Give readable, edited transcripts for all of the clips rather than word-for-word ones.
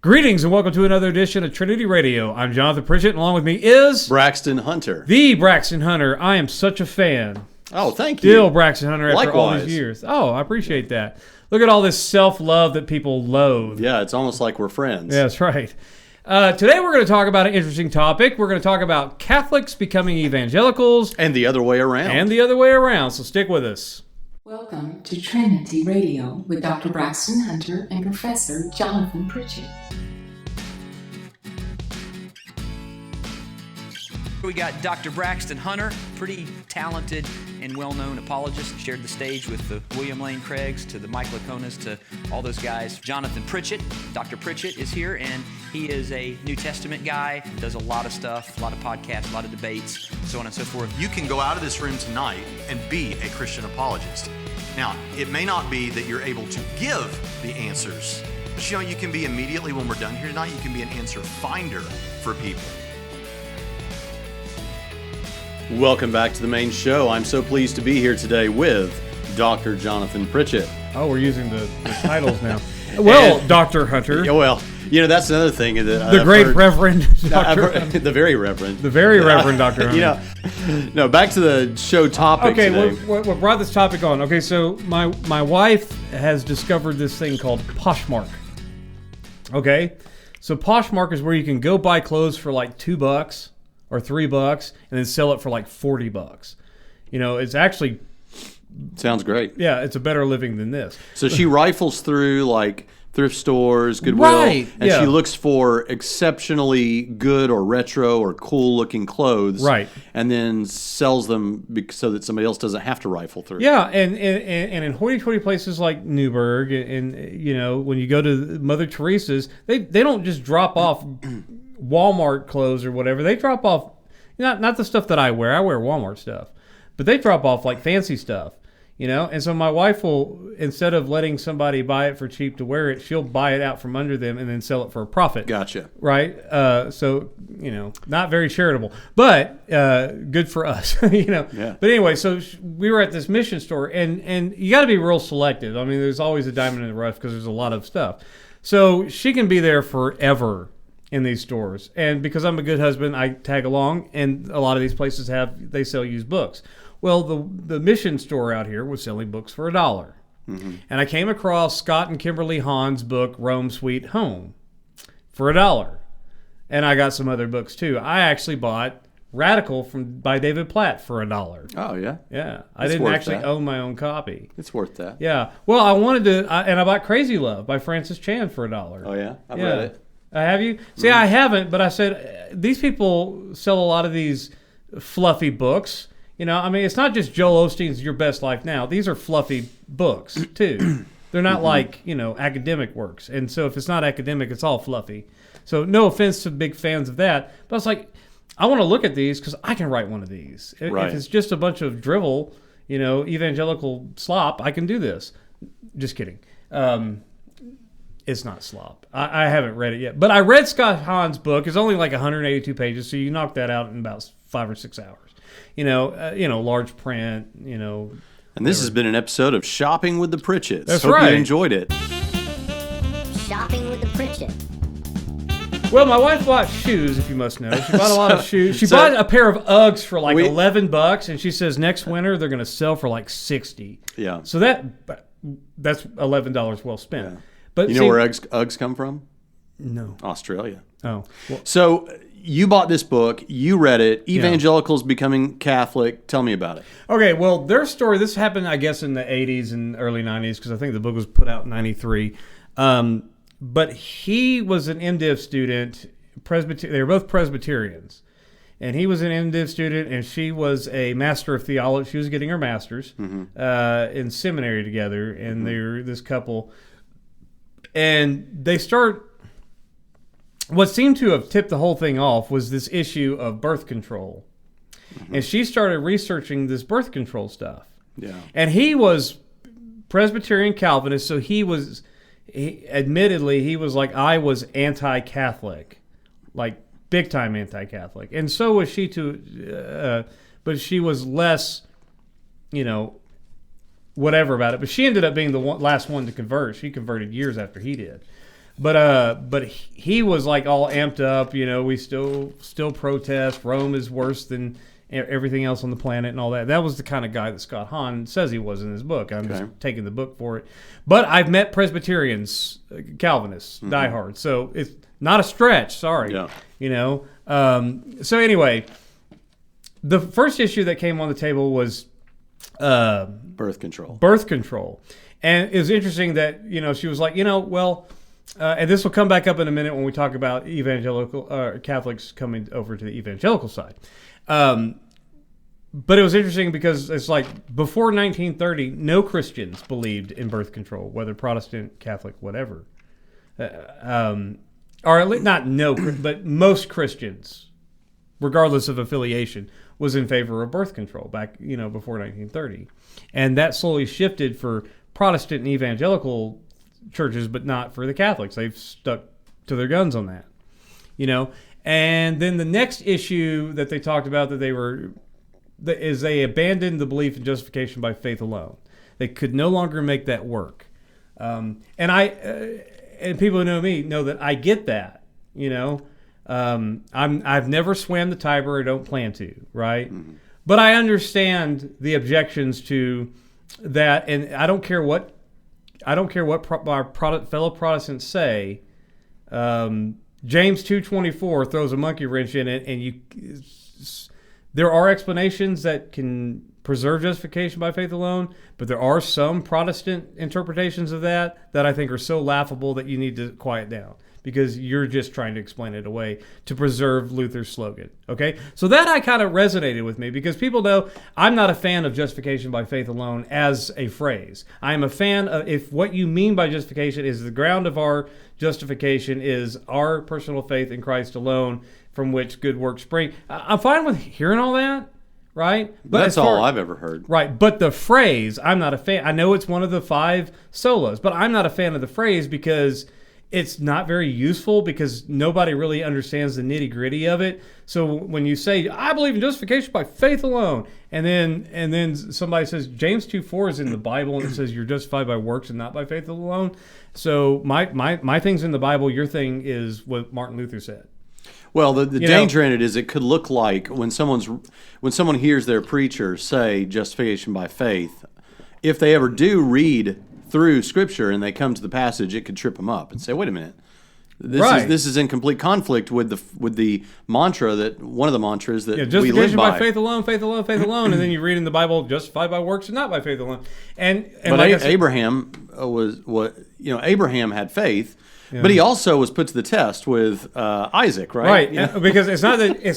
Greetings and welcome to another edition of Trinity Radio. I'm Jonathan Pritchett, and along with me is... Braxton Hunter. The Braxton Hunter. I am such a fan. Oh, thank you. Still Braxton Hunter after Likewise. all these years. Oh, I appreciate that. Look at all this self-love that people loathe. Yeah, it's almost like we're friends. Yeah, that's right. Today we're going to talk about an interesting topic. We're going to talk about Catholics becoming evangelicals. And the other way around. So stick with us. Welcome to Trinity Radio with Dr. Braxton Hunter and Professor Jonathan Pritchett. We got Dr. Braxton Hunter, pretty talented and well-known apologist, shared the stage with the William Lane Craigs, to the Mike Laconas, to all those guys. Jonathan Pritchett, Dr. Pritchett is here, and he is a New Testament guy, does a lot of stuff, a lot of podcasts, a lot of debates, so on and so forth. You can go out of this room tonight and be a Christian apologist. Now, it may not be that you're able to give the answers, but you can be immediately when we're done here tonight, you can be an answer finder for people. Welcome back to the main show. I'm so pleased to be here today with Dr. Jonathan Pritchett. Oh, we're using the titles now. Well, Dr. Hunter. Yeah, well, that's another thing. That the great Reverend Dr. Hunter. The very Reverend. The very Reverend Dr. Hunter. No, back to the show topic today. What brought this topic on? Okay, so my wife has discovered this thing called Poshmark. Okay, so Poshmark is where you can go buy clothes for like $2 or $3 and then sell it for like $40. It's actually... Sounds great. Yeah, it's a better living than this. So she rifles through like thrift stores, Goodwill, right, and she looks for exceptionally good or retro or cool looking clothes, right, and then sells them so that somebody else doesn't have to rifle through. Yeah, and in hoity-toity places like Newburgh, and when you go to Mother Teresa's, they don't just drop off Walmart clothes or whatever. They drop off not the stuff that I wear. I wear Walmart stuff, but they drop off like fancy stuff. And so my wife will, instead of letting somebody buy it for cheap to wear it, she'll buy it out from under them and then sell it for a profit. Gotcha. Right? So, not very charitable, but good for us, Yeah. But anyway, so we were at this mission store, and you got to be real selective. I mean, there's always a diamond in the rough because there's a lot of stuff. So she can be there forever in these stores. And because I'm a good husband, I tag along, and a lot of these places they sell used books. Well, the mission store out here was selling books for $1. Mm-hmm. And I came across Scott and Kimberly Hahn's book, Rome Sweet Home, for $1. And I got some other books too. I actually bought Radical by David Platt for $1. Oh, yeah? Yeah. I didn't actually own my own copy. It's worth that. Yeah. Well, I wanted to, and I bought Crazy Love by Francis Chan for $1. Oh, yeah? I've read it. Have you? See, I haven't, but I said, these people sell a lot of these fluffy books. It's not just Joel Osteen's Your Best Life Now. These are fluffy books, too. They're not like, academic works. And so if it's not academic, it's all fluffy. So no offense to big fans of that. But I was like, I want to look at these because I can write one of these. Right. If it's just a bunch of drivel, evangelical slop, I can do this. Just kidding. It's not slop. I haven't read it yet. But I read Scott Hahn's book. It's only like 182 pages, so you knock that out in about 5 or 6 hours. Large print, And this has been an episode of Shopping with the Pritchetts. That's Hope right. you enjoyed it. Shopping with the Pritchett. Well, my wife bought shoes, if you must know. She bought a lot of shoes. She bought a pair of Uggs for like $11, and she says next winter they're going to sell for like $60. Yeah. So that's $11 well spent. Yeah. But you know where Uggs come from? No. Australia. Oh. Well, so you bought this book. You read it. Evangelicals becoming Catholic. Tell me about it. Okay. Well, their story, this happened, I guess, in the 80s and early 90s, because I think the book was put out in 93. But he was an MDiv student. They were both Presbyterians. And he was an MDiv student, and she was a master of theology. She was getting her master's in seminary together, and they were this couple. And they what seemed to have tipped the whole thing off was this issue of birth control. Mm-hmm. And she started researching this birth control stuff. Yeah. And he was Presbyterian Calvinist, so admittedly, he was like, I was anti-Catholic, like big time anti-Catholic. And so was she too, but she was less, whatever about it. But she ended up being the last one to convert. She converted years after he did. But he was like all amped up. We still protest. Rome is worse than everything else on the planet and all that. That was the kind of guy that Scott Hahn says he was in his book. I'm just taking the book for it. But I've met Presbyterians, Calvinists, diehard. So it's not a stretch. Sorry. Yeah. So anyway, the first issue that came on the table was birth control. Birth control. And it was interesting that, she was like, and this will come back up in a minute when we talk about evangelical Catholics coming over to the evangelical side. But it was interesting because it's like before 1930, no Christians believed in birth control, whether Protestant, Catholic, whatever. Or at least not no, but most Christians, regardless of affiliation, was in favor of birth control back, before 1930. And that slowly shifted for Protestant and evangelical churches, but not for the Catholics. They've stuck to their guns on that, And then the next issue that they talked about is they abandoned the belief in justification by faith alone. They could no longer make that work. And people who know me know that I get that. I've never swam the Tiber. I don't plan to. Right. Mm-hmm. But I understand the objections to that, and I don't care what our fellow Protestants say. James 2:24 throws a monkey wrench in it, and there are explanations that can preserve justification by faith alone, but there are some Protestant interpretations of that I think are so laughable that you need to quiet down, because you're just trying to explain it away to preserve Luther's slogan. Okay? So that I kind of resonated with me, because people know I'm not a fan of justification by faith alone as a phrase. I am a fan of if what you mean by justification is the ground of our justification is our personal faith in Christ alone, from which good works spring. I'm fine with hearing all that, right? But that's all I've ever heard. Right, but the phrase, I'm not a fan. I know it's one of the 5 solas, but I'm not a fan of the phrase because it's not very useful, because nobody really understands the nitty-gritty of it. So when you say, I believe in justification by faith alone, and then somebody says, James 2:4 is in the Bible, and it says you're justified by works and not by faith alone. So my thing's in the Bible, your thing is what Martin Luther said. Well, the danger in it is it could look like when someone hears their preacher say justification by faith, if they ever do read through Scripture and they come to the passage, it could trip them up and say, "Wait a minute, this is in complete conflict with the mantra that one of the mantras that we live by." Justification by faith alone, faith alone, faith alone, and then you read in the Bible, justified by works and not by faith alone. But like Abraham Abraham had faith. Yeah. But he also was put to the test with Isaac, right? Right, because it's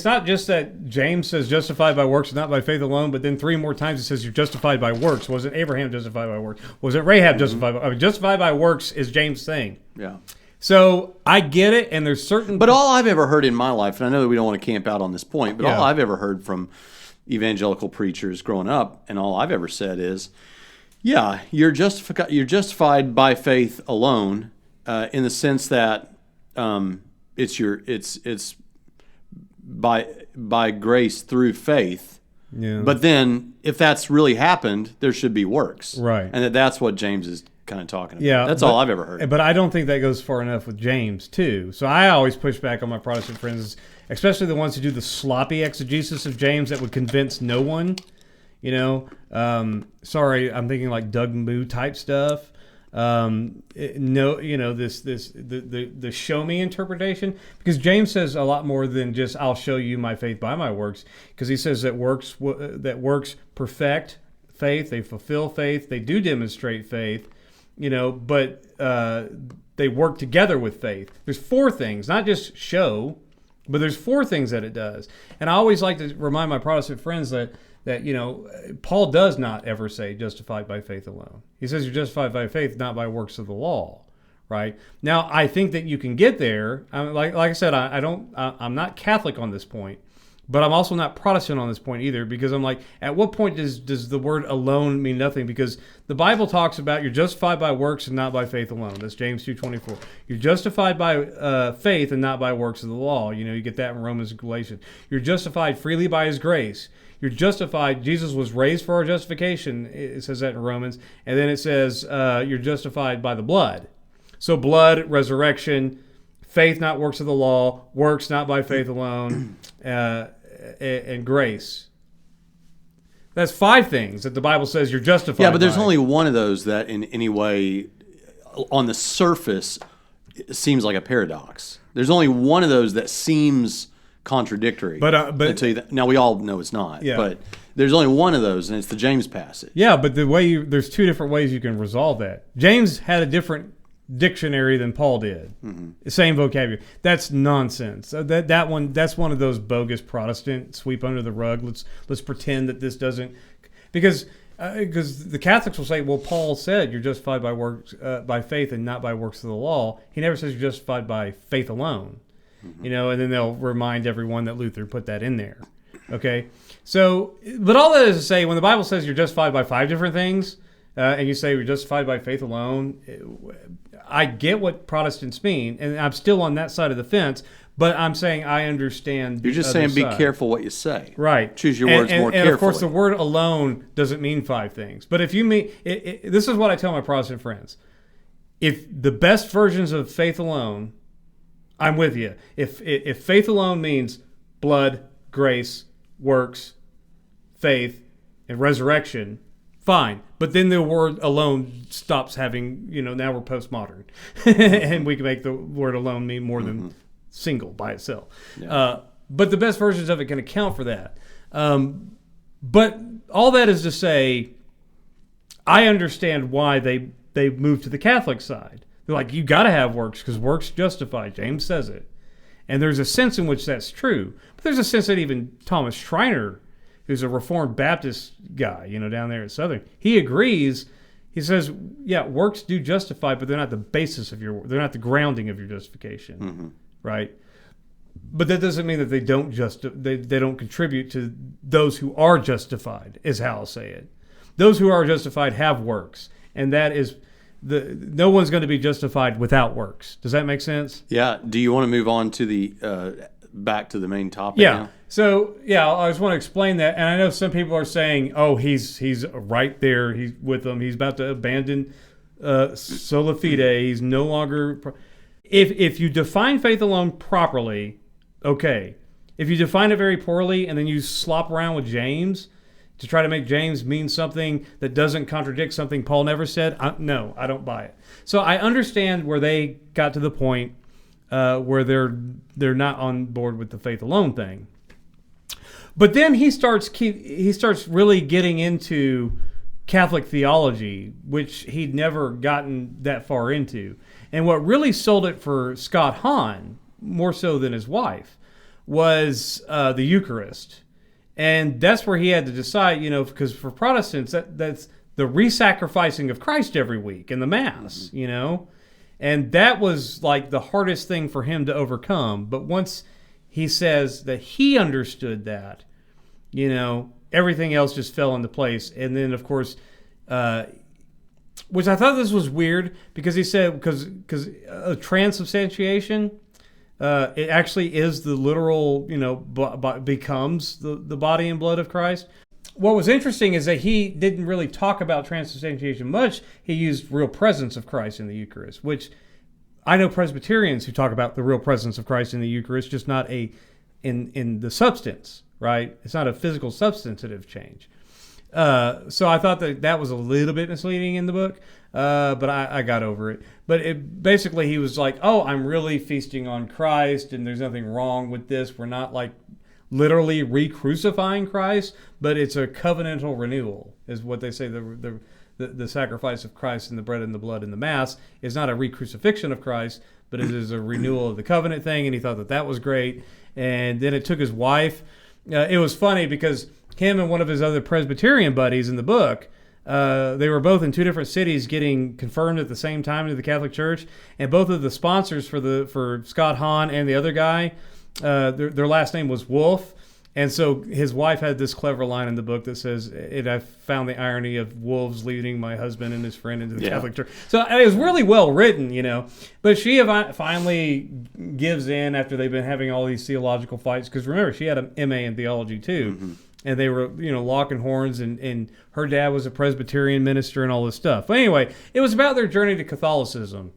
not just that James says justified by works and not by faith alone, but then 3 more times it says you're justified by works. Was it Abraham justified by works? Was it Rahab justified by justified by works is James' thing. Yeah. So I get it, and there's certain... But all I've ever heard in my life, and I know that we don't want to camp out on this point, but all I've ever heard from evangelical preachers growing up, and all I've ever said is, you're justified by faith alone, in the sense that it's by grace through faith. Yeah. But then if that's really happened, there should be works. Right. And that's what James is kind of talking about. Yeah, that's all I've ever heard. But I don't think that goes far enough with James, too. So I always push back on my Protestant friends, especially the ones who do the sloppy exegesis of James that would convince no one. Sorry, I'm thinking like Doug Moo type stuff. The show me interpretation, because James says a lot more than just I'll show you my faith by my works, because he says that works perfect faith, they fulfill faith, they do demonstrate faith, but they work together with faith. There's 4 things, not just show, but there's 4 things that it does. And I always like to remind my Protestant friends that Paul does not ever say justified by faith alone. He says you're justified by faith, not by works of the law, right? Now, I think that you can get there. Like I said, I'm not Catholic on this point, but I'm also not Protestant on this point either, because I'm like, at what point does the word alone mean nothing? Because the Bible talks about you're justified by works and not by faith alone. That's James 2:24. You're justified by faith and not by works of the law. You get that in Romans and Galatians. You're justified freely by His grace. You're justified. Jesus was raised for our justification. It says that in Romans. And then it says you're justified by the blood. So blood, resurrection, faith, not works of the law, works not by faith alone, and grace. That's 5 things that the Bible says you're justified. Yeah, but there's by. only one of those that in any way, on the surface, seems like a paradox. There's only one of those that seems contradictory. But until now we all know it's not. Yeah. But there's only one of those, and it's the James passage. Yeah, but there's 2 different ways you can resolve that. James had a different dictionary than Paul did. Same vocabulary. That's nonsense. That's one of those bogus Protestant sweep under the rug. Let's pretend that this doesn't, because the Catholics will say, well, Paul said you're justified by works, by faith and not by works of the law. He never says you're justified by faith alone. And then they'll remind everyone that Luther put that in there. Okay, so but all that is to say, when the Bible says you're justified by 5 different things, and you say you're justified by faith alone, I get what Protestants mean, and I'm still on that side of the fence, but I'm saying I understand. You're just saying be careful what you say. Right. Choose your words more carefully. And of course, the word alone doesn't mean 5 things. But if you mean, this is what I tell my Protestant friends. If the best versions of faith alone, I'm with you. If faith alone means blood, grace, works, faith, and resurrection, fine. But then the word alone stops having, now we're postmodern. And we can make the word alone mean more than single by itself. Yeah. But the best versions of it can account for that. But all that is to say, I understand why they moved to the Catholic side. They're like, you got to have works because works justify. James says it. And there's a sense in which that's true. But there's a sense that even Thomas Schreiner, who's a Reformed Baptist guy, down there at Southern, he agrees. He says, yeah, works do justify, but they're not the basis of they're not the grounding of your justification, right? But that doesn't mean that they don't they don't contribute to those who are justified, is how I'll say it. Those who are justified have works, and that is no one's going to be justified without works. Does that make sense? Yeah. Do you want to move on to the back to the main topic? Yeah. Now? So I just want to explain that, and I know some people are saying, "Oh, he's right there. He's with them. He's about to abandon sola fide. He's no longer." If you define faith alone properly, okay. If you define it very poorly and then you slop around with James to try to make James mean something that doesn't contradict something Paul never said, no, I don't buy it. So I understand where they got to the point where they're not on board with the faith alone thing. But then he starts really getting into Catholic theology, which he'd never gotten that far into. And what really sold it for Scott Hahn, more so than his wife, was the Eucharist. And that's where he had to decide, because for Protestants, that's the re-sacrificing of Christ every week in the Mass, And that was like the hardest thing for him to overcome. But once he says that he understood that, everything else just fell into place. And then, of course, which I thought this was weird because he said, because transubstantiation, it actually is the literal, becomes the body and blood of Christ. What was interesting is that he didn't really talk about transubstantiation much. He used real presence of Christ in the Eucharist, which I know Presbyterians who talk about the real presence of Christ in the Eucharist, just not in the substance, right? It's not a physical substantive change. So I thought that was a little bit misleading in the book, but I got over it. But basically he was like, oh, I'm really feasting on Christ, and there's nothing wrong with this. We're not like literally re-crucifying Christ, but it's a covenantal renewal, is what they say. The sacrifice of Christ and the bread and the blood in the Mass is not a re-crucifixion of Christ, but it is a renewal of the covenant thing, and he thought that was great. And then it took his wife. It was funny because him and one of his other Presbyterian buddies in the book, they were both in 2 different cities getting confirmed at the same time into the Catholic Church, and both of the sponsors for Scott Hahn and the other guy, their last name was Wolf. And so his wife had this clever line in the book that says, I found the irony of wolves leading my husband and his friend into the Catholic Church. So it was really well written, But she finally gives in after they've been having all these theological fights. Because remember, she had an MA in theology too. Mm-hmm. And they were, locking horns, and her dad was a Presbyterian minister and all this stuff. But anyway, it was about their journey to Catholicism.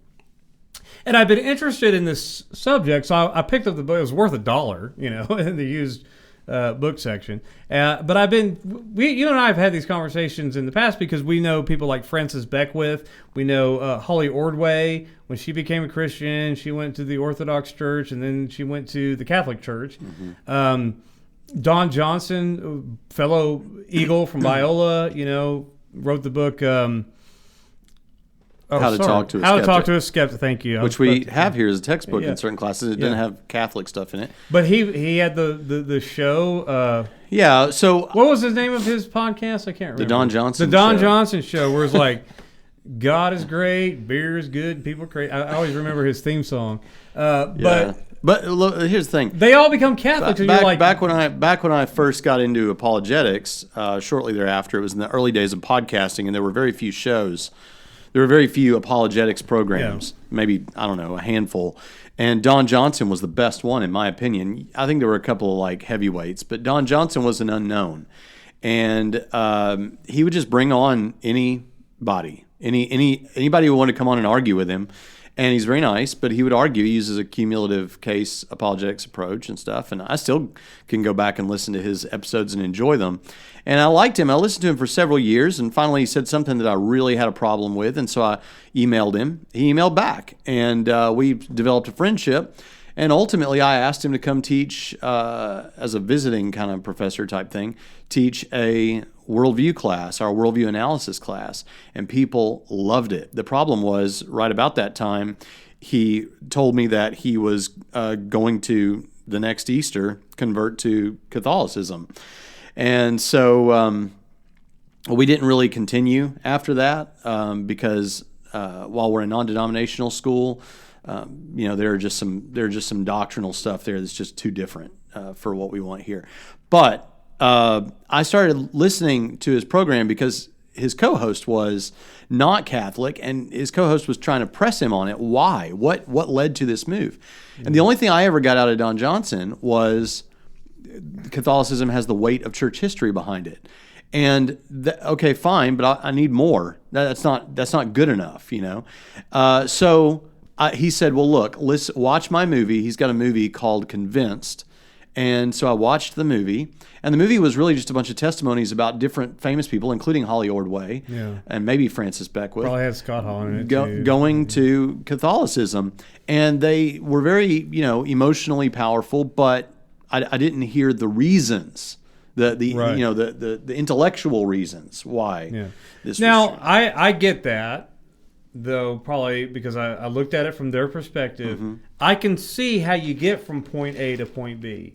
And I've been interested in this subject, so I picked up the book. It was worth $1, in the used book section. But you and I have had these conversations in the past because we know people like Frances Beckwith. We know Holly Ordway. When she became a Christian, she went to the Orthodox Church, and then she went to the Catholic Church. Don Johnson, fellow Eagle from Biola, wrote the book... How to Talk to a Skeptic. Thank you. Which we have here as a textbook in certain classes. It doesn't have Catholic stuff in it. But he had the show. So what was the name of his podcast? I can't remember. The Don Johnson. The Don Johnson Show, where it's like, God is great, beer is good, people are crazy. I always remember his theme song. But look, here's the thing: they all become Catholics. Back when I first got into apologetics, shortly thereafter, it was in the early days of podcasting, and there were very few shows. There were very few apologetics programs, maybe, I don't know, a handful. And Don Johnson was the best one, in my opinion. I think there were a couple of heavyweights, but Don Johnson was an unknown. And he would just bring on anybody who wanted to come on and argue with him. And he's very nice, but he would argue. He uses a cumulative case apologetics approach and stuff. And I still can go back and listen to his episodes and enjoy them. And I liked him. I listened to him for several years. And finally, he said something that I really had a problem with. And so I emailed him. He emailed back. And we developed a friendship. And ultimately, I asked him to come teach, as a visiting kind of professor type thing, teach a worldview class, our worldview analysis class, and people loved it. The problem was, right about that time, he told me that he was going to, the next Easter, convert to Catholicism. And so we didn't really continue after that because while we're a non-denominational school, there are just some doctrinal stuff there that's just too different for what we want here. But I started listening to his program because his co-host was not Catholic, and his co-host was trying to press him on it. Why? What led to this move? And the only thing I ever got out of Don Johnson was Catholicism has the weight of church history behind it. And okay, fine, but I need more. That's not good enough, So he said, "Well, look, watch my movie." He's got a movie called Convinced. And so I watched the movie, and the movie was really just a bunch of testimonies about different famous people, including Holly Ordway and maybe Frances Beckwith. Probably had Scott Hall in it too. Going to Catholicism. And they were very, emotionally powerful, but I didn't hear the reasons, the intellectual reasons why this was true. I get that, though, probably because I looked at it from their perspective. Mm-hmm. I can see how you get from point A to point B.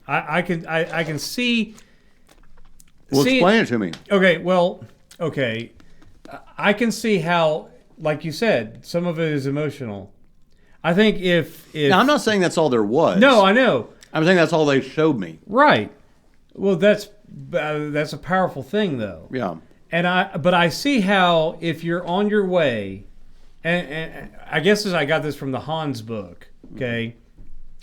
I can see. Well, explain it to me. Okay. I can see how, like you said, some of it is emotional. I think if now, I'm not saying that's all there was. No, I know. I'm saying that's all they showed me. Right. Well, that's a powerful thing, though. Yeah. But I see how if you're on your way, and I guess as I got this from the Hans book, okay,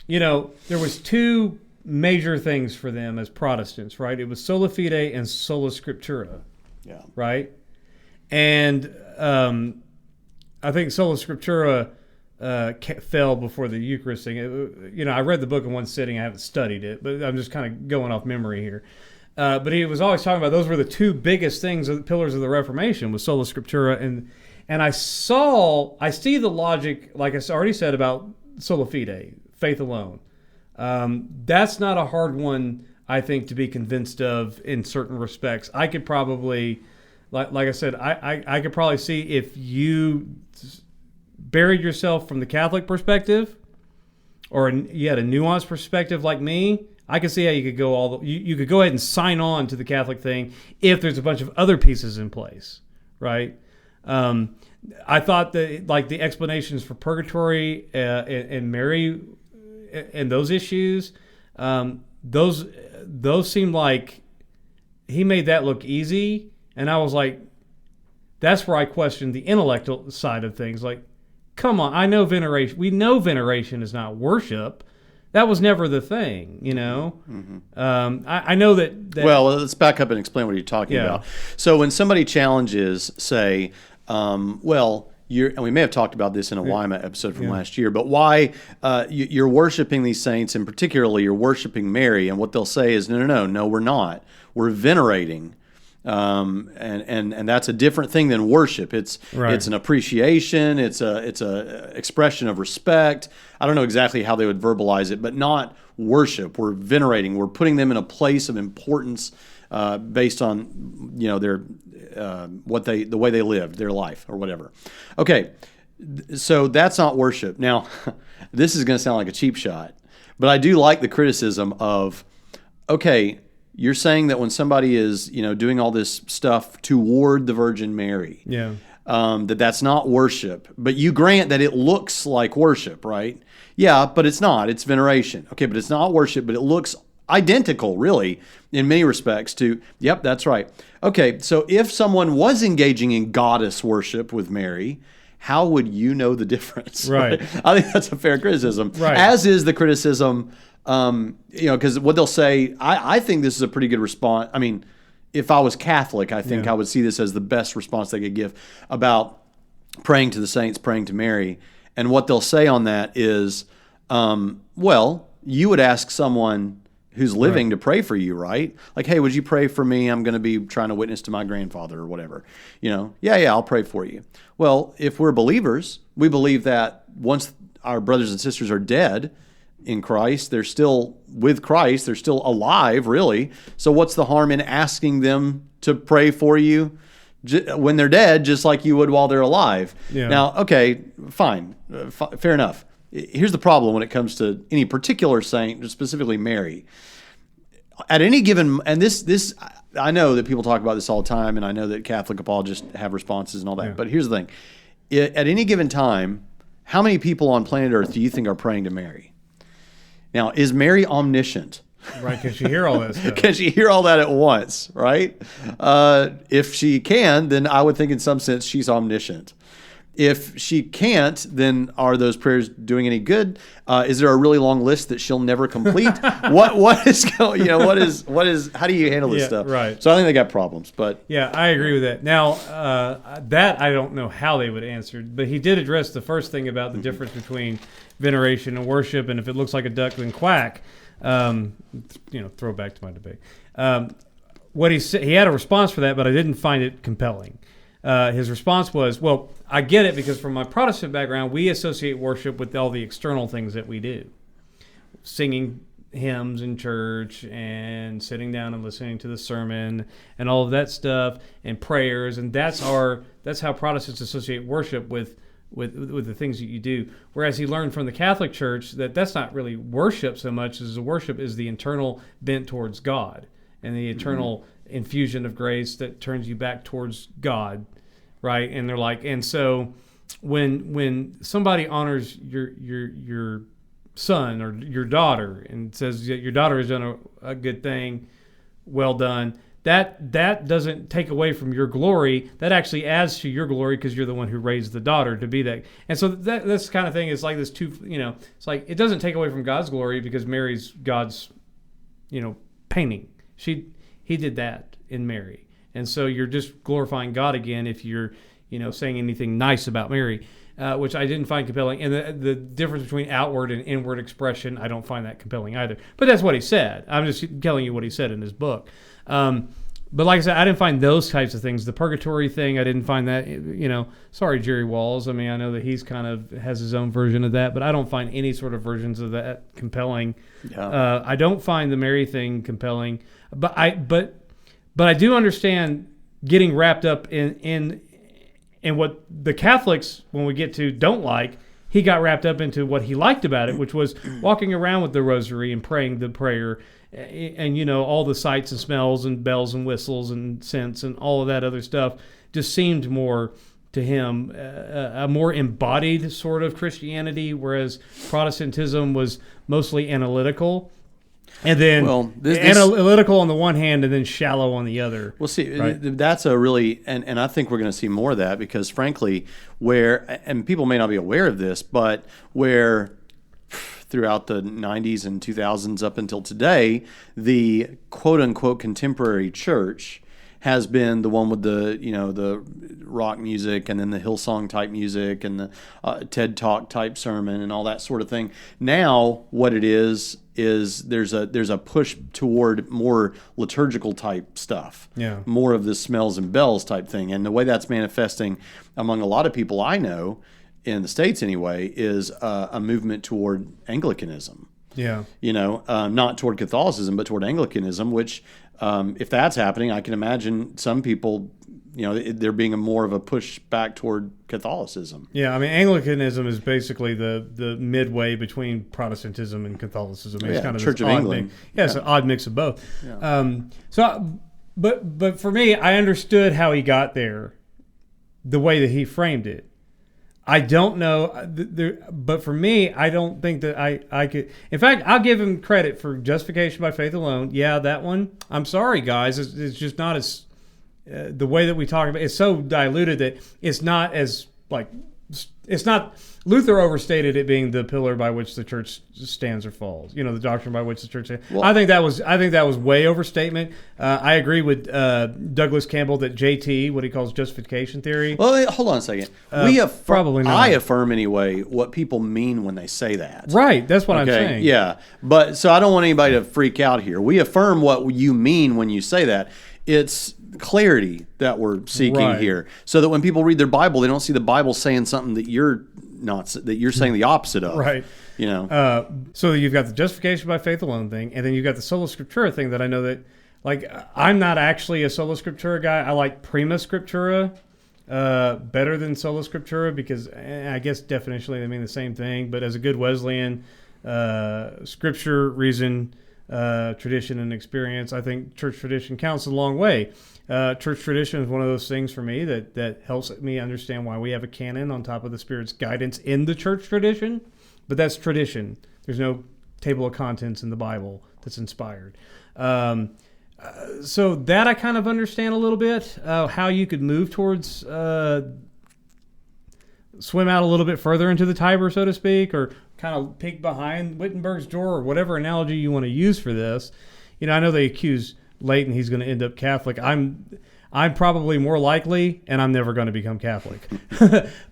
there was two major things for them as Protestants, right? It was sola fide and sola scriptura, right? And I think sola scriptura fell before the Eucharist thing. I read the book in one sitting. I haven't studied it, but I'm just kind of going off memory here. But he was always talking about those were the two biggest things, the pillars of the Reformation, was sola scriptura, and I see the logic, like I already said, about sola fide, faith alone. That's not a hard one, I think, to be convinced of in certain respects. I could probably, like I said, I could probably see if you buried yourself from the Catholic perspective, or you had a nuanced perspective like me. I can see how you could go you could go ahead and sign on to the Catholic thing if there's a bunch of other pieces in place, right? I thought that the explanations for purgatory and Mary and those issues, those seem like he made that look easy, and I was like, that's where I questioned the intellectual side of things. Like, come on, I know veneration. We know veneration is not worship. That was never the thing, Mm-hmm. I know that. Well, let's back up and explain what you're talking about. So when somebody challenges, say, and we may have talked about this in a Weimar episode from last year, but why you're worshiping these saints, and particularly you're worshiping Mary, and what they'll say is, no, we're not. We're venerating. And that's a different thing than worship. It's an appreciation. It's a expression of respect. I don't know exactly how they would verbalize it, but not worship. We're venerating. We're putting them in a place of importance based on their the way they lived their life or whatever. Okay, so that's not worship. Now, this is going to sound like a cheap shot, but I do like the criticism of, okay, you're saying that when somebody is, doing all this stuff toward the Virgin Mary, that's not worship. But you grant that it looks like worship, right? Yeah, but it's not. It's veneration. Okay, but it's not worship, but it looks identical, really, in many respects to, yep, that's right. Okay, so if someone was engaging in goddess worship with Mary, how would you know the difference? Right. I think that's a fair criticism. Right. As is the criticism, because what they'll say, I think this is a pretty good response. I mean, if I was Catholic, I think I would see this as the best response they could give about praying to the saints, praying to Mary. And what they'll say on that is, well, you would ask someone who's living to pray for you, right? Like, hey, would you pray for me? I'm going to be trying to witness to my grandfather or whatever. Yeah, I'll pray for you. Well, if we're believers, we believe that once our brothers and sisters are dead in Christ, they're still with Christ, they're still alive, really. So what's the harm in asking them to pray for you when they're dead, just like you would while they're alive? Yeah. Now, okay, fine, fair enough. Here's the problem when it comes to any particular saint, specifically Mary. At any given, and this, I know that people talk about this all the time, and I know that Catholic apologists have responses and all that. But here's the thing: at any given time, how many people on planet Earth do you think are praying to Mary? Now, is Mary omniscient? Right? Can she hear all that stuff? Can she hear all that at once? Right? If she can, then I would think in some sense she's omniscient. If she can't, then are those prayers doing any good? Is there a really long list that she'll never complete? What is how do you handle this stuff? Right. So I think they got problems, but yeah, I agree with that. Now, that I don't know how they would answer, but he did address the first thing about the difference between veneration and worship, and if it looks like a duck, then quack. Throw back to my debate. What he said, he had a response for that, but I didn't find it compelling. His response was, well, I get it because from my Protestant background, we associate worship with all the external things that we do. Singing hymns in church and sitting down and listening to the sermon and all of that stuff and prayers. And that's how Protestants associate worship with the things that you do. Whereas he learned from the Catholic Church that that's not really worship so much as the worship is the internal bent towards God and the eternal infusion of grace that turns you back towards God. Right, and they're like, and so when somebody honors your son or your daughter and says your daughter has done a good thing, well done, that doesn't take away from your glory. That actually adds to your glory because you're the one who raised the daughter to be that. And so this kind of thing is like this it's like it doesn't take away from God's glory because Mary's God's painting. He did that in Mary. And so you're just glorifying God again if you're, saying anything nice about Mary, which I didn't find compelling. And the difference between outward and inward expression, I don't find that compelling either. But that's what he said. I'm just telling you what he said in his book. But like I said, I didn't find those types of things. The purgatory thing, I didn't find that, sorry, Jerry Walls. I mean, I know that he's kind of has his own version of that, but I don't find any sort of versions of that compelling. Yeah. I don't find the Mary thing compelling, but I do understand getting wrapped up in what the Catholics, when we get to, don't like. He got wrapped up into what he liked about it, which was walking around with the rosary and praying the prayer and all the sights and smells and bells and whistles and scents and all of that other stuff just seemed more to him a more embodied sort of Christianity, whereas Protestantism was mostly analytical. And then analytical on the one hand and then shallow on the other. Well, see, right? That's a really, and I think we're going to see more of that because frankly, and people may not be aware of this, but where throughout the 90s and 2000s up until today, the quote-unquote contemporary church has been the one with the the rock music and then the Hillsong type music and the TED Talk type sermon and all that sort of thing. Now, what it is there's a push toward more liturgical type stuff, more of the smells and bells type thing, and the way that's manifesting among a lot of people I know in the States anyway is a movement toward Anglicanism. Yeah, not toward Catholicism, but toward Anglicanism. Which, if that's happening, I can imagine some people, there being more of a push back toward Catholicism. Yeah, I mean, Anglicanism is basically the midway between Protestantism and Catholicism. It's kind of Church of England. It's an odd mix of both. Yeah. But for me, I understood how he got there, the way that he framed it. I don't know, but for me, I don't think that I could. In fact, I'll give him credit for justification by faith alone. Yeah, that one. I'm sorry, guys. It's just not as the way that we talk about. It's so diluted that it's not as it's not. Luther overstated it being the pillar by which the church stands or falls. The doctrine by which the church stands. Well, I think that was way overstatement. I agree with Douglas Campbell that JT, what he calls justification theory. Well, hold on a second. Probably not. I affirm anyway what people mean when they say that. Right. That's what I'm saying. Yeah. But so I don't want anybody to freak out here. We affirm what you mean when you say that. It's clarity that we're seeking here, so that when people read their Bible, they don't see the Bible saying something that you're saying the opposite of. Right. So you've got the justification by faith alone thing, and then you've got the sola scriptura thing that I know that, I'm not actually a sola scriptura guy. I like prima scriptura better than sola scriptura because I guess definitionally they mean the same thing. But as a good Wesleyan, scripture, reason, tradition, and experience, I think church tradition counts a long way. Church tradition is one of those things for me that helps me understand why we have a canon on top of the Spirit's guidance in the church tradition. But that's tradition. There's no table of contents in the Bible that's inspired. So that I kind of understand a little bit, how you could move towards swim out a little bit further into the Tiber, so to speak, or kind of peek behind Wittenberg's door, or whatever analogy you want to use for this. I know they accuse Leighton he's going to end up Catholic. I'm probably more likely, and I'm never going to become Catholic.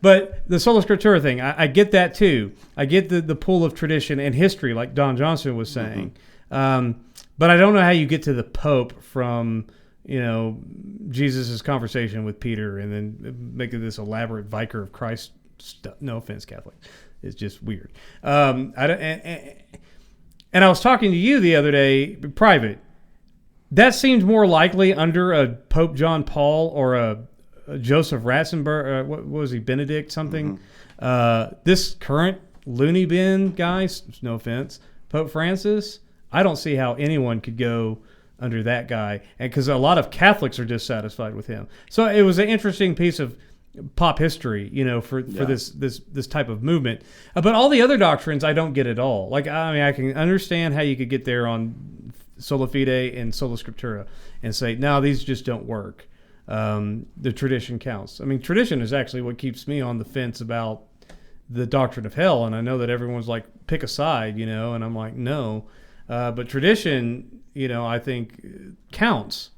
But the sola scriptura thing, I get that too. I get the pull of tradition and history, like Don Johnson was saying. But I don't know how you get to the Pope from Jesus' conversation with Peter and then make it this elaborate Vicar of Christ stuff. No offense, Catholic. It's just weird. And I was talking to you the other day, private. That seemed more likely under a Pope John Paul or a Joseph Ratzinger. What was he, Benedict something? This current loony bin guy, no offense, Pope Francis. I don't see how anyone could go under that guy, and because a lot of Catholics are dissatisfied with him. So it was an interesting piece of pop history, for this type of movement. But all the other doctrines, I don't get at all. I can understand how you could get there on sola fide and sola scriptura and say, no, these just don't work. The tradition counts. I mean, tradition is actually what keeps me on the fence about the doctrine of hell. And I know that everyone's like, pick a side, and I'm like, no. But tradition, I think counts.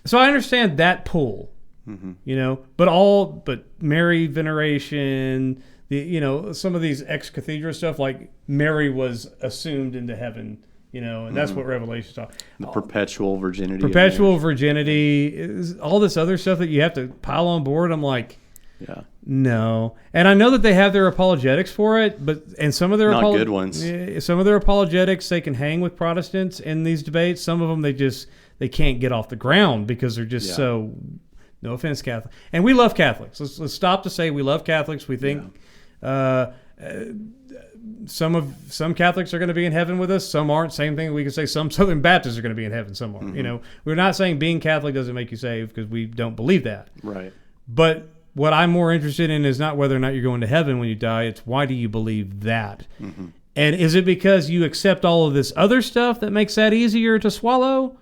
So I understand that pull, but Mary veneration, some of these ex cathedra stuff, like Mary was assumed into heaven, and that's what Revelation talks. The perpetual virginity. Perpetual virginity, is all this other stuff that you have to pile on board. I'm like, no. And I know that they have their apologetics for it, and some of their not good ones. Some of their apologetics, they can hang with Protestants in these debates. Some of them they can't get off the ground because they're just so. No offense, Catholic, and we love Catholics. Let's stop to say we love Catholics. We think some Catholics are going to be in heaven with us. Some aren't. Same thing we can say. Some Southern Baptists are going to be in heaven. Some aren't. We're not saying being Catholic doesn't make you saved because we don't believe that. Right. But what I'm more interested in is not whether or not you're going to heaven when you die. It's why do you believe that? And is it because you accept all of this other stuff that makes that easier to swallow?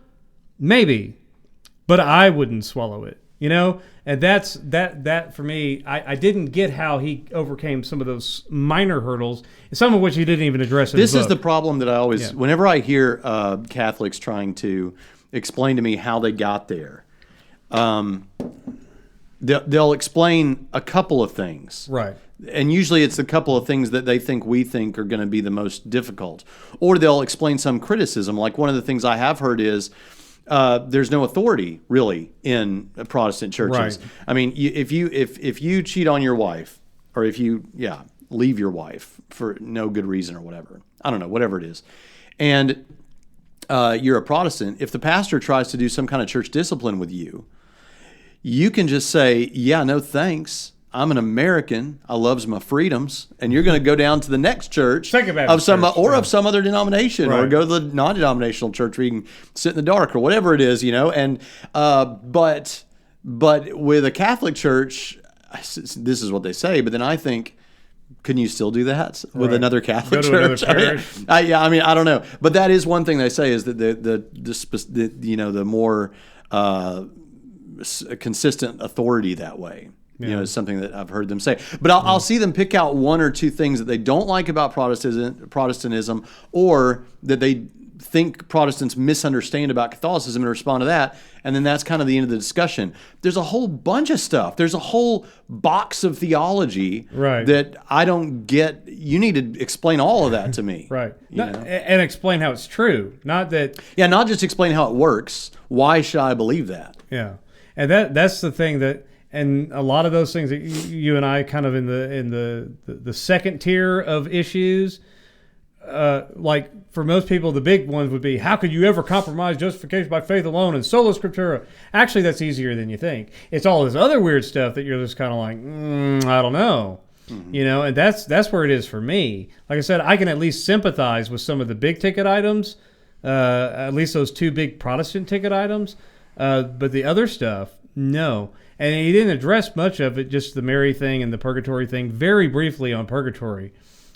Maybe, but I wouldn't swallow it. And that's that for me. I didn't get how he overcame some of those minor hurdles, some of which he didn't even address in this the book. Is the problem that I always, whenever I hear Catholics trying to explain to me how they got there, they'll explain a couple of things. Right. And usually it's a couple of things that they think we think are going to be the most difficult. Or they'll explain some criticism. Like one of the things I have heard is there's no authority really in Protestant churches. Right. I mean, if you cheat on your wife, or if you leave your wife for no good reason or whatever, I don't know, whatever it is, and you're a Protestant, if the pastor tries to do some kind of church discipline with you, you can just say, yeah, no thanks. I'm an American. I loves my freedoms, and you're going to go down to the next church of some other denomination, or go to the non-denominational church where you can sit in the dark or whatever it is, And but with a Catholic church, this is what they say. But then I think, can you still do that with another Catholic church? I mean, I don't know. But that is one thing they say is that the more consistent authority that way. Is something that I've heard them say. But I'll see them pick out one or two things that they don't like about Protestantism, or that they think Protestants misunderstand about Catholicism, and respond to that. And then that's kind of the end of the discussion. There's a whole bunch of stuff. There's a whole box of theology that I don't get. You need to explain all of that to me. And explain how it's true. Not just explain how it works. Why should I believe that? Yeah. And that's the thing that... And a lot of those things that you and I kind of in the second tier of issues, like for most people, the big ones would be, how could you ever compromise justification by faith alone and sola scriptura? Actually, that's easier than you think. It's all this other weird stuff that you're just kind of like, I don't know. Mm-hmm. And that's where it is for me. Like I said, I can at least sympathize with some of the big ticket items, at least those two big Protestant ticket items. But the other stuff, no. And he didn't address much of it, just the Mary thing and the purgatory thing, very briefly on purgatory.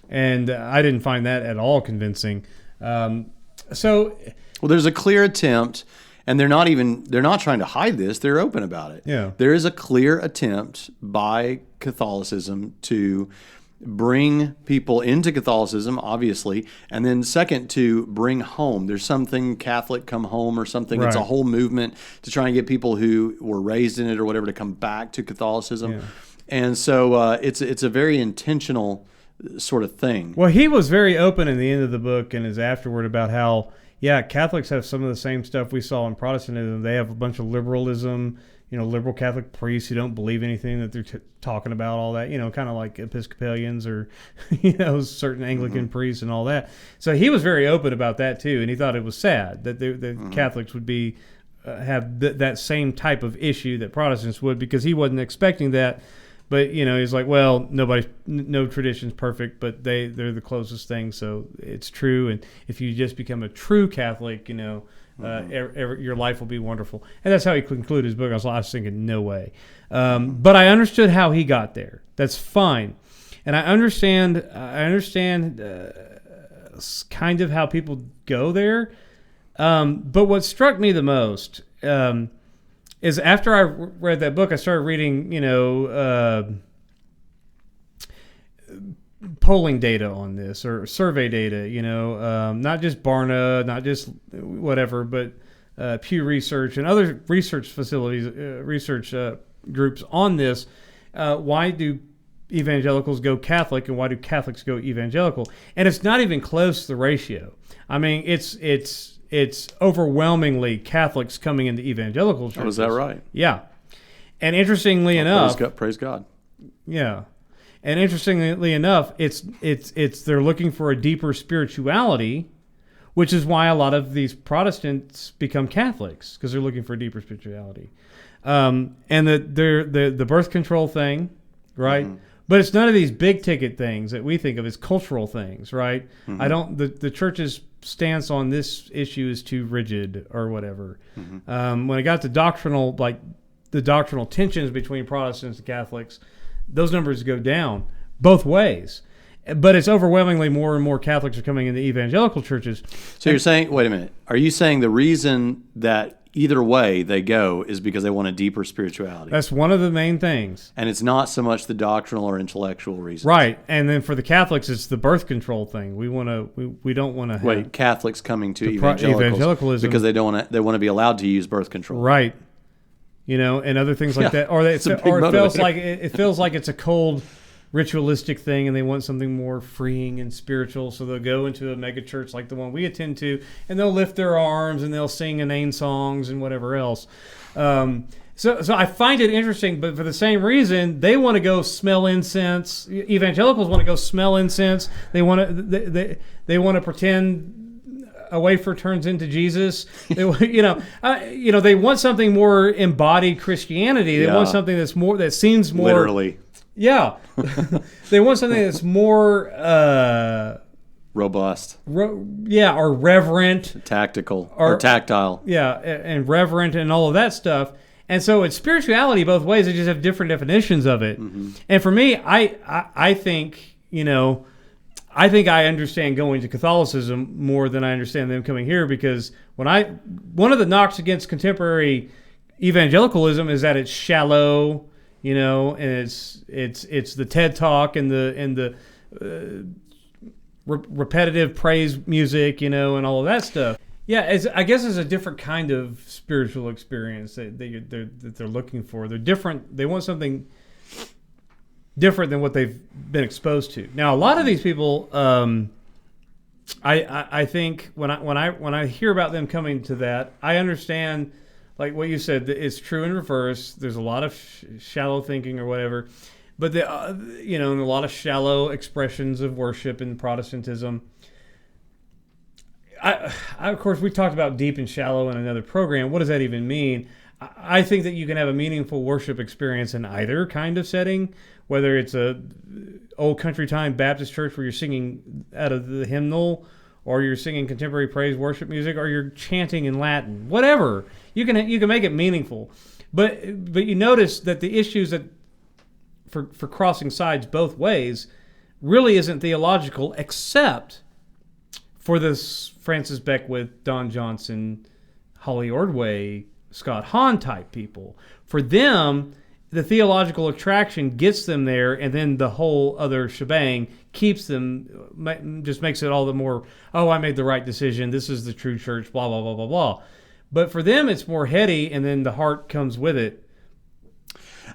And I didn't find that at all convincing. Well, there's a clear attempt, and they're not trying to hide this. They're open about it. Yeah. There is a clear attempt by Catholicism to bring people into Catholicism, obviously, and then second, to bring home. There's something Catholic come home or something. It's a whole movement to try and get people who were raised in it or whatever to come back to Catholicism. Yeah. And so it's a very intentional sort of thing. Well, he was very open in the end of the book and his afterward about how, Catholics have some of the same stuff we saw in Protestantism. They have a bunch of liberalism, liberal Catholic priests who don't believe anything that they're talking about, all that, kind of like Episcopalians or, certain Anglican priests and all that. So he was very open about that too, and he thought it was sad that Catholics would be have that same type of issue that Protestants would, because he wasn't expecting that. But he's like, well, no tradition's perfect, but they're the closest thing, so it's true. And if you just become a true Catholic, your life will be wonderful. And that's how he concluded his book. I was thinking, no way. But I understood how he got there. That's fine. And I understand kind of how people go there. But what struck me the most is after I read that book, I started reading, polling data on this, or survey data, not just Barna, not just whatever, but Pew Research and other research facilities, research groups on this. Why do evangelicals go Catholic, and why do Catholics go evangelical? And it's not even close, the ratio. I mean, it's overwhelmingly Catholics coming into evangelical churches. Oh, is that right? Yeah. And interestingly enough... Praise God. Yeah. And interestingly enough, it's they're looking for a deeper spirituality, which is why a lot of these Protestants become Catholics, because they're looking for a deeper spirituality. And the birth control thing, right? Mm-hmm. But it's none of these big ticket things that we think of as cultural things, right? Mm-hmm. The church's stance on this issue is too rigid or whatever. Mm-hmm. When it got to doctrinal tensions between Protestants and Catholics, those numbers go down both ways. But it's overwhelmingly more and more Catholics are coming into evangelical churches. So you're saying, wait a minute, are you saying the reason that either way they go is because they want a deeper spirituality? That's one of the main things. And it's not so much the doctrinal or intellectual reasons. Right. And then for the Catholics, it's the birth control thing. We don't want to have... Catholics coming to evangelicalism because they want to be allowed to use birth control. Right. and other things like that. Or it feels like it's a cold, ritualistic thing, and they want something more freeing and spiritual. So they'll go into a mega church like the one we attend to, and they'll lift their arms and they'll sing inane songs and whatever else. So I find it interesting, but for the same reason, they want to go smell incense. Evangelicals want to go smell incense. They want to pretend a wafer turns into Jesus. They want something more embodied Christianity. They want something that seems more literally. Yeah, they want something that's more robust. Or reverent, tactical, or tactile. Yeah, and reverent and all of that stuff. And so it's spirituality both ways. They just have different definitions of it. Mm-hmm. And for me, I think, I think I understand going to Catholicism more than I understand them coming here, because one of the knocks against contemporary evangelicalism is that it's shallow, and it's the TED Talk and the repetitive praise music, and all of that stuff. Yeah, I guess it's a different kind of spiritual experience that they're looking for. They're different. They want something different than what they've been exposed to. Now, a lot of these people, I think when I hear about them coming to that, I understand, like what you said, that it's true in reverse. There's a lot of shallow thinking or whatever, but and a lot of shallow expressions of worship in Protestantism. I of course, we talked about deep and shallow in another program. What does that even mean? I think that you can have a meaningful worship experience in either kind of setting, whether it's a old country time Baptist church where you're singing out of the hymnal, or you're singing contemporary praise worship music, or you're chanting in Latin. Whatever, you can make it meaningful. But you notice that the issues that for crossing sides both ways really isn't theological, except for this Francis Beckwith, Don Johnson, Holly Ordway, Scott Hahn type people. For them, the theological attraction gets them there, and then the whole other shebang keeps them, just makes it all the more, I made the right decision, this is the true church, blah, blah, blah, blah, blah. But for them, it's more heady, and then the heart comes with it.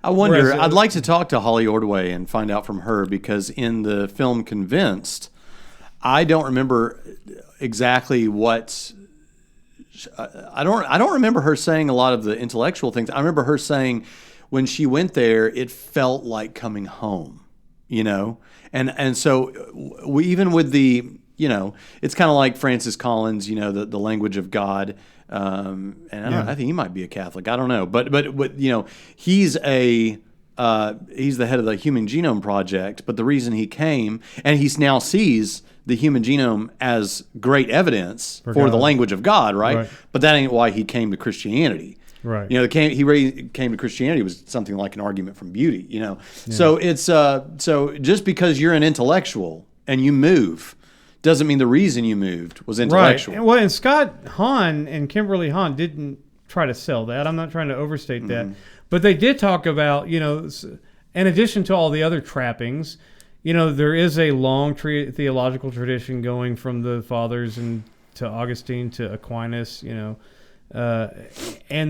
I wonder, I'd like to talk to Holly Ordway and find out from her, because in the film Convinced, I don't remember exactly what. I don't remember her saying a lot of the intellectual things. I remember her saying when she went there, it felt like coming home, and so we, even with the, it's kind of like Francis Collins, the language of God. And I think he might be a Catholic. I don't know, but he's he's the head of the Human Genome Project. But the reason he came, and he now sees the human genome as great evidence for the language of God, right? But that ain't why he came to Christianity. Right. He came to Christianity was something like an argument from beauty, Yeah. So it's so just because you're an intellectual and you move doesn't mean the reason you moved was intellectual. Right. Well, and Scott Hahn and Kimberly Hahn didn't try to sell that. I'm not trying to overstate that. But they did talk about, in addition to all the other trappings, there is a long theological tradition going from the fathers and to Augustine to Aquinas, and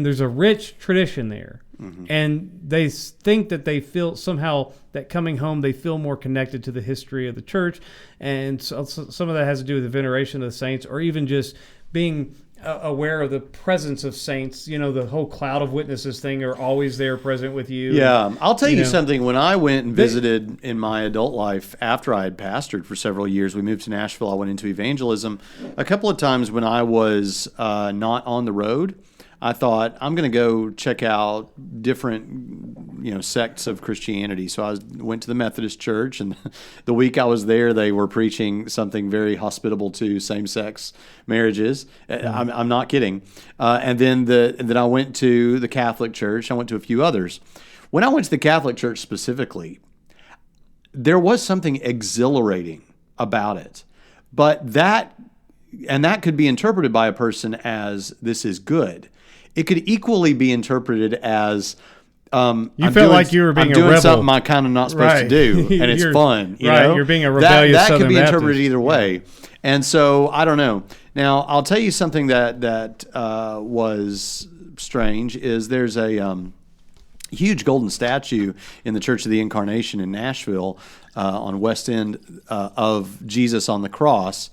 there's a rich tradition there. Mm-hmm. And they think that they feel somehow that coming home, they feel more connected to the history of the church. And so some of that has to do with the veneration of the saints, or even just being aware of the presence of saints. The whole cloud of witnesses thing are always there present with you. Yeah. I'll tell you something. When I went and visited in my adult life after I had pastored for several years, we moved to Nashville. I went into evangelism. A couple of times when I was not on the road, I thought, I'm going to go check out different, sects of Christianity. So I went to the Methodist Church, and the week I was there, they were preaching something very hospitable to same-sex marriages. Mm-hmm. I'm not kidding. And then I went to the Catholic Church. I went to a few others. When I went to the Catholic Church specifically, there was something exhilarating about it. But that could be interpreted by a person as this is good. It could equally be interpreted as you felt like you were being a rebel. I'm doing something I'm kind of not supposed to do, and it's fun. You're being a rebellious that Southern could be Baptist. interpreted either way. And so I don't know. Now I'll tell you something that was strange is there's a huge golden statue in the Church of the Incarnation in Nashville on West End of Jesus on the cross.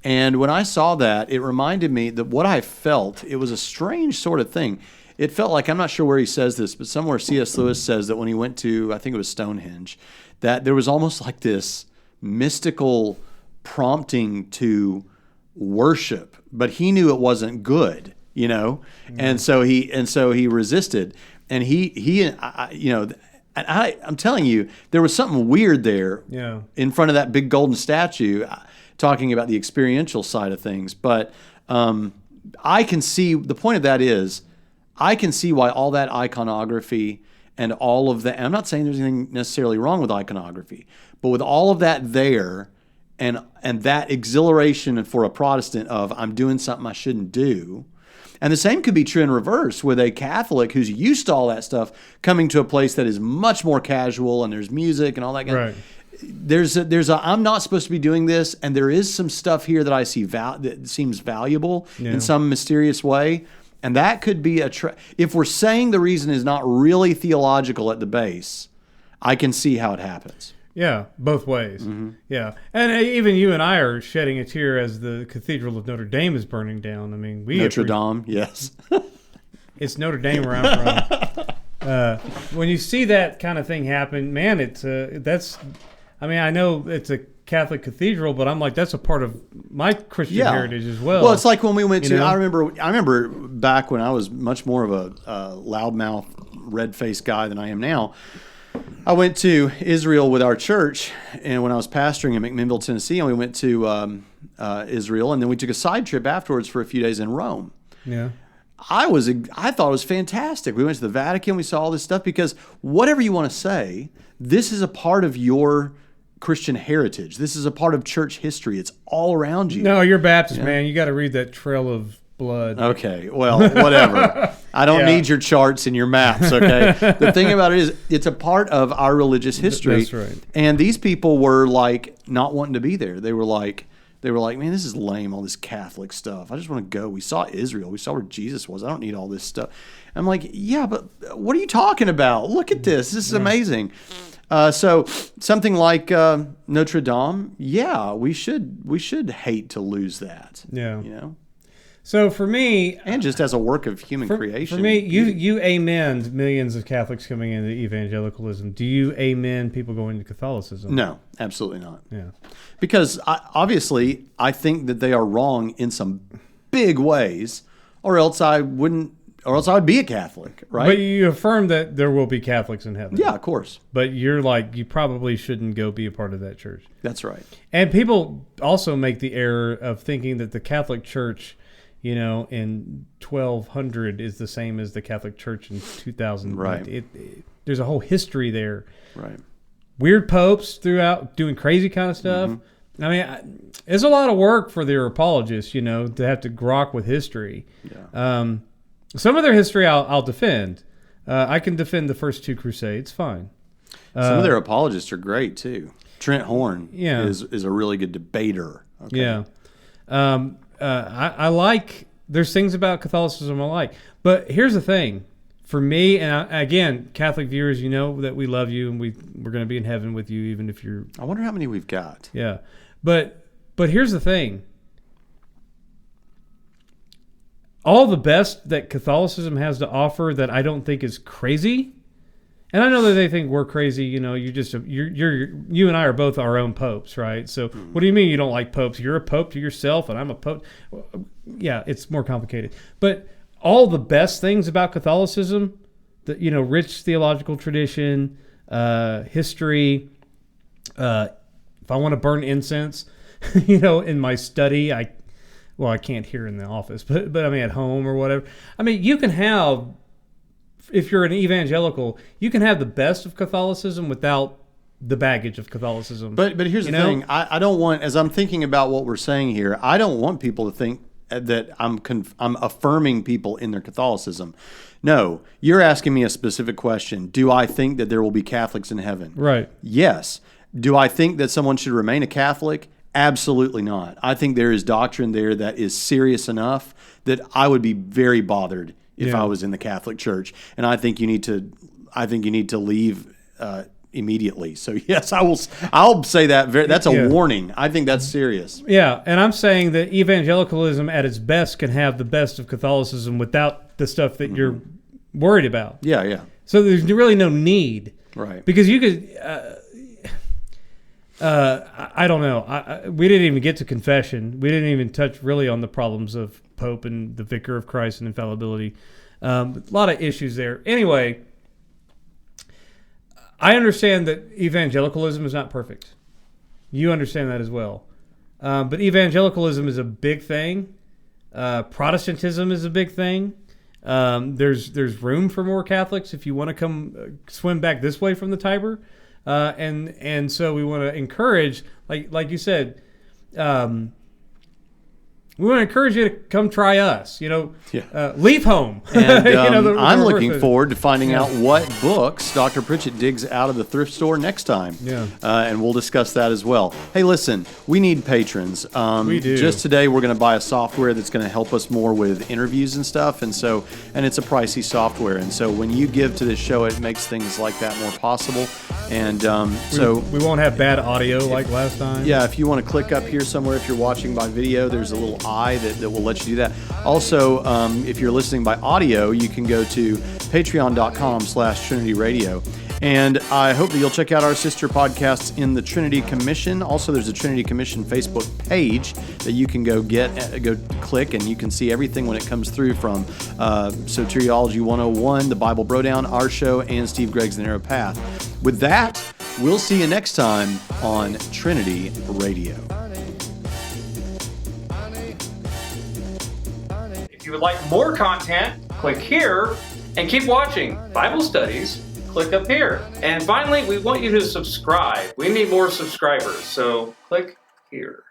And when I saw that, it reminded me that what I felt, it was a strange sort of thing. It felt like, I'm not sure where he says this, but somewhere C.S. Lewis says that when he went to, I think it was Stonehenge, that there was almost like this mystical prompting to worship, but he knew it wasn't good, you know, and so he resisted, and I'm telling you, there was something weird there, in front of that big golden statue, talking about the experiential side of things. But I can see the point of that is, I can see why all that iconography and all of that. I'm not saying there's anything necessarily wrong with iconography, but with all of that there. And that exhilaration for a Protestant of I'm doing something I shouldn't do. And the same could be true in reverse with a Catholic who's used to all that stuff coming to a place that is much more casual and there's music and all that kind of. There's a I'm not supposed to be doing this, and there is some stuff here that I see that seems valuable in some mysterious way. And that could be if we're saying the reason is not really theological at the base, I can see how it happens. Yeah, both ways. Mm-hmm. Yeah. And even you and I are shedding a tear as the Cathedral of Notre Dame is burning down. I mean, Notre Dame, yes. It's Notre Dame where I'm from. When you see that kind of thing happen, man, I know it's a Catholic cathedral, but I'm like, that's a part of my Christian heritage as well. Well, it's like when we went to, I remember back when I was much more of a loudmouth, red-faced guy than I am now. I went to Israel with our church, and when I was pastoring in McMinnville, Tennessee, and we went to Israel, and then we took a side trip afterwards for a few days in Rome. Yeah, I thought it was fantastic. We went to the Vatican, we saw all this stuff, because whatever you want to say, this is a part of your Christian heritage. This is a part of church history. It's all around you. No, you're Baptist, man. You got to read that Trail of Blood. Okay, well, whatever. I don't need your charts and your maps, okay? The thing about it is, it's a part of our religious history. That's right. And these people were like not wanting to be there. They were like, man, this is lame, all this Catholic stuff. I just want to go. We saw Israel. We saw where Jesus was. I don't need all this stuff. I'm like, yeah, but what are you talking about? Look at this. This is amazing. So something like Notre Dame, we should hate to lose that. Yeah. You know? So for me, and just as a work of human creation, for me, you amen millions of Catholics coming into evangelicalism. Do you amen people going to Catholicism? No, absolutely not. Yeah, because obviously I think that they are wrong in some big ways, or else I would be a Catholic, right? But you affirm that there will be Catholics in heaven. Yeah, of course. But you're like, you probably shouldn't go be a part of that church. That's right. And people also make the error of thinking that the Catholic Church, in 1200 is the same as the Catholic Church in 2000. Right. There's a whole history there. Right. Weird popes throughout doing crazy kind of stuff. Mm-hmm. I mean, it's a lot of work for their apologists, to have to grok with history. Yeah. Some of their history I'll defend. I can defend the first two Crusades, fine. Some of their apologists are great too. Trent Horn is a really good debater. Okay? Yeah. I like, there's things about Catholicism I like. But here's the thing. For me, and again, Catholic viewers, you know that we love you and we're going to be in heaven with you even if you're... I wonder how many we've got. Yeah. But here's the thing. All the best that Catholicism has to offer that I don't think is crazy, and I know that they think we're crazy. You and I are both our own popes, right? So what do you mean you don't like popes? You're a pope to yourself, and I'm a pope. Yeah, it's more complicated. But all the best things about Catholicism, rich theological tradition, history. If I want to burn incense, in my study, I can't here in the office, but I mean at home or whatever. I mean, you can have, if you're an evangelical, you can have the best of Catholicism without the baggage of Catholicism. But here's the thing. I don't want, as I'm thinking about what we're saying here, I don't want people to think that I'm affirming people in their Catholicism. No, you're asking me a specific question. Do I think that there will be Catholics in heaven? Right. Yes. Do I think that someone should remain a Catholic? Absolutely not. I think there is doctrine there that is serious enough that I would be very bothered if I was in the Catholic Church, and I think you need to leave immediately. So yes, I'll say that. That's a warning. I think that's serious. Yeah, and I'm saying that evangelicalism at its best can have the best of Catholicism without the stuff that you're worried about. Yeah. So there's really no need, right? Because you could. I don't know. We didn't even get to confession. We didn't even touch really on the problems of Pope and the Vicar of Christ and infallibility. A lot of issues there. Anyway, I understand that evangelicalism is not perfect. You understand that as well. But evangelicalism is a big thing. Protestantism is a big thing. There's room for more Catholics if you want to come swim back this way from the Tiber. And so we want to encourage, like you said, we want to encourage you to come try us. Leave home. And I'm looking forward to finding out what books Dr. Pritchett digs out of the thrift store next time. Yeah. And we'll discuss that as well. Hey, listen, we need patrons. We do. Just today, we're going to buy a software that's going to help us more with interviews and stuff. And it's a pricey software. And so when you give to this show, it makes things like that more possible. And we won't have bad audio like last time. Yeah, if you want to click up here somewhere, if you're watching by video, there's a little eye that will let you do that. Also, if you're listening by audio, you can go to patreon.com/Trinity Radio. And I hope that you'll check out our sister podcasts in the Trinity Commission. Also, there's a Trinity Commission Facebook page that you can go click, and you can see everything when it comes through from Soteriology 101, the Bible Brodown, our show, and Steve Gregg's The Narrow Path. With that, we'll see you next time on Trinity Radio. If you would like more content, click here and keep watching Bible studies. Click up here. And finally, we want you to subscribe. We need more subscribers, so click here.